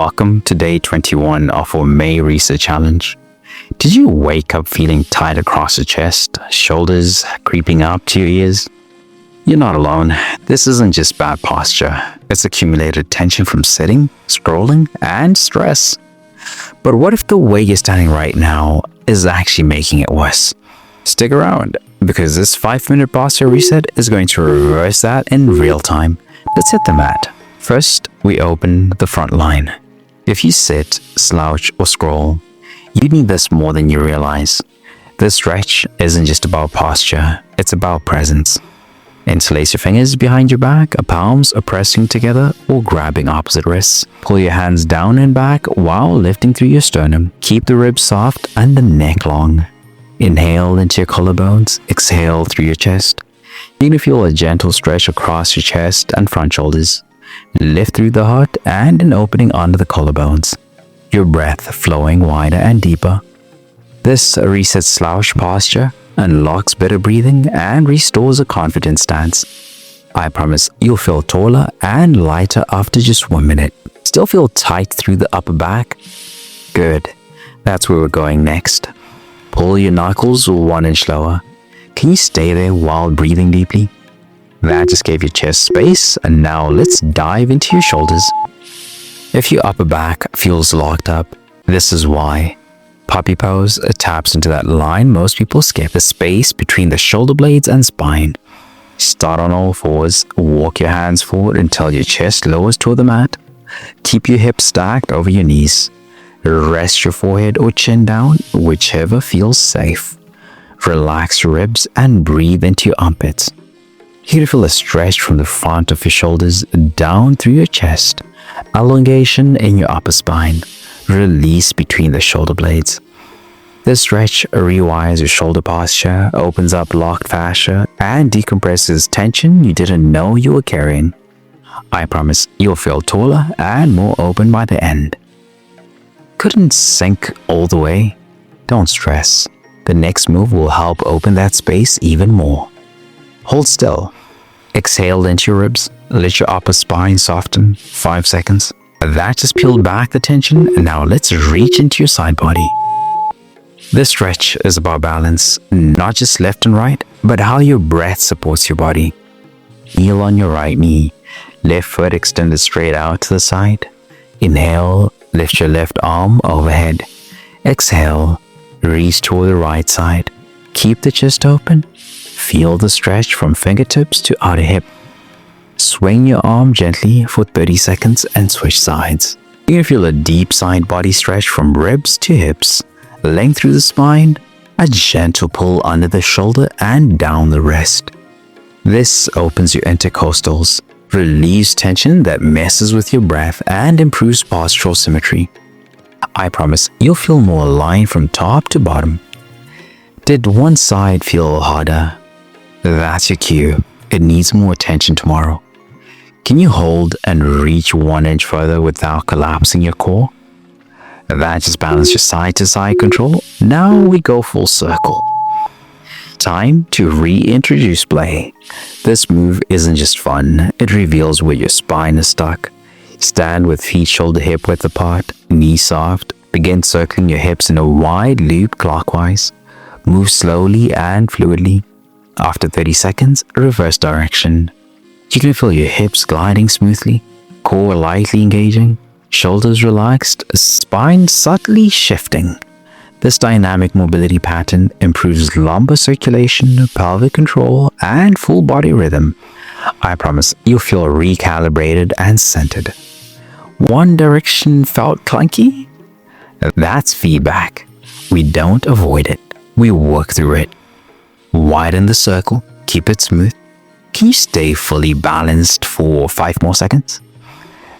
Welcome to day 21 of our May Reset Challenge. Did you wake up feeling tight across your chest, shoulders creeping up to your ears? You're not alone. This isn't just bad posture. It's accumulated tension from sitting, scrolling, and stress. But what if the way you're standing right now is actually making it worse? Stick around, because this 5-minute posture reset is going to reverse that in real time. Let's hit the mat. First, we open the front line. If you sit, slouch, or scroll, you need this more than you realize. This stretch isn't just about posture, it's about presence. Interlace your fingers behind your back, palms are pressing together or grabbing opposite wrists. Pull your hands down and back while lifting through your sternum. Keep the ribs soft and the neck long. Inhale into your collarbones, exhale through your chest. You're going to feel a gentle stretch across your chest and front shoulders. Lift through the heart and an opening under the collarbones. Your breath flowing wider and deeper. This resets slouch posture, unlocks better breathing, and restores a confident stance. I promise you'll feel taller and lighter after just 1 minute. Still feel tight through the upper back? Good. That's where we're going next. Pull your knuckles 1 inch lower. Can you stay there while breathing deeply? That just gave your chest space, and now let's dive into your shoulders. If your upper back feels locked up, this is why. Puppy pose taps into that line most people skip, the space between the shoulder blades and spine. Start on all fours, walk your hands forward until your chest lowers toward the mat. Keep your hips stacked over your knees. Rest your forehead or chin down, whichever feels safe. Relax your ribs and breathe into your armpits. You're going to feel a stretch from the front of your shoulders down through your chest. Elongation in your upper spine. Release between the shoulder blades. This stretch rewires your shoulder posture, opens up locked fascia, and decompresses tension you didn't know you were carrying. I promise you'll feel taller and more open by the end. Couldn't sink all the way? Don't stress. The next move will help open that space even more. Hold still. Exhale into your ribs. Let your upper spine soften. 5 seconds. That just peeled back the tension. Now let's reach into your side body. This stretch is about balance, not just left and right, but how your breath supports your body. Kneel on your right knee. Left foot extended straight out to the side. Inhale, lift your left arm overhead. Exhale, reach toward the right side. Keep the chest open. Feel the stretch from fingertips to outer hip. Swing your arm gently for 30 seconds and switch sides. You're going to feel a deep side body stretch from ribs to hips. Length through the spine, a gentle pull under the shoulder and down the wrist. This opens your intercostals, relieves tension that messes with your breath, and improves postural symmetry. I promise you'll feel more aligned from top to bottom. Did one side feel harder? That's your cue. It needs more attention tomorrow. Can you hold and reach 1 inch further without collapsing your core? That just balances your side-to-side control. Now we go full circle. Time to reintroduce play. This move isn't just fun. It reveals where your spine is stuck. Stand with feet shoulder-hip width apart, knees soft. Begin circling your hips in a wide loop clockwise. Move slowly and fluidly. After 30 seconds, reverse direction. You can feel your hips gliding smoothly, core lightly engaging, shoulders relaxed, spine subtly shifting. This dynamic mobility pattern improves lumbar circulation, pelvic control, and full body rhythm. I promise you'll feel recalibrated and centered. One direction felt clunky? That's feedback. We don't avoid it. We work through it. Widen the circle, keep it smooth. Can you stay fully balanced for 5 more seconds?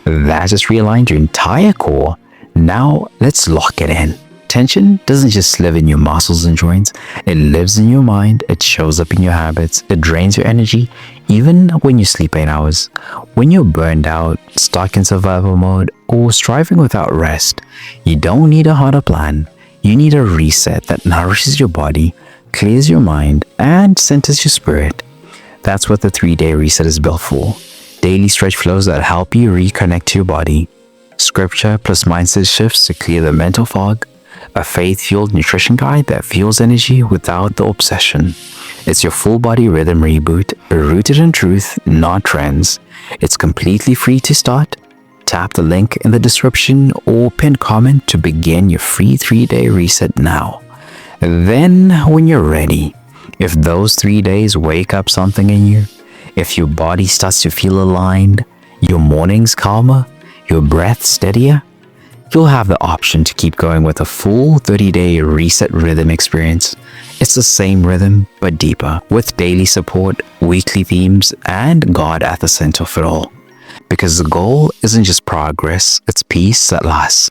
That just realigned your entire core. Now let's lock it in. Tension doesn't just live in your muscles and joints. It lives in your mind. It shows up in your habits. It drains your energy, even when you sleep 8 hours. When you're burned out, stuck in survival mode, or striving without rest, you don't need a harder plan. You need a reset that nourishes your body, clears your mind, and centers your spirit. That's what the 3-day reset is built for. Daily stretch flows that help you reconnect to your body. scripture plus mindset shifts to clear the mental fog, a faith-fueled nutrition guide that fuels energy without the obsession. It's your full body rhythm reboot, rooted in truth, not trends. It's completely free to start. Tap the link in the description or pinned comment to begin your free 3-day reset now. Then, when you're ready, if those 3 days wake up something in you, if your body starts to feel aligned, your mornings calmer, your breath steadier, you'll have the option to keep going with a full 30-day reset rhythm experience. It's the same rhythm, but deeper, with daily support, weekly themes, and God at the center of it all. Because the goal isn't just progress, it's peace that lasts.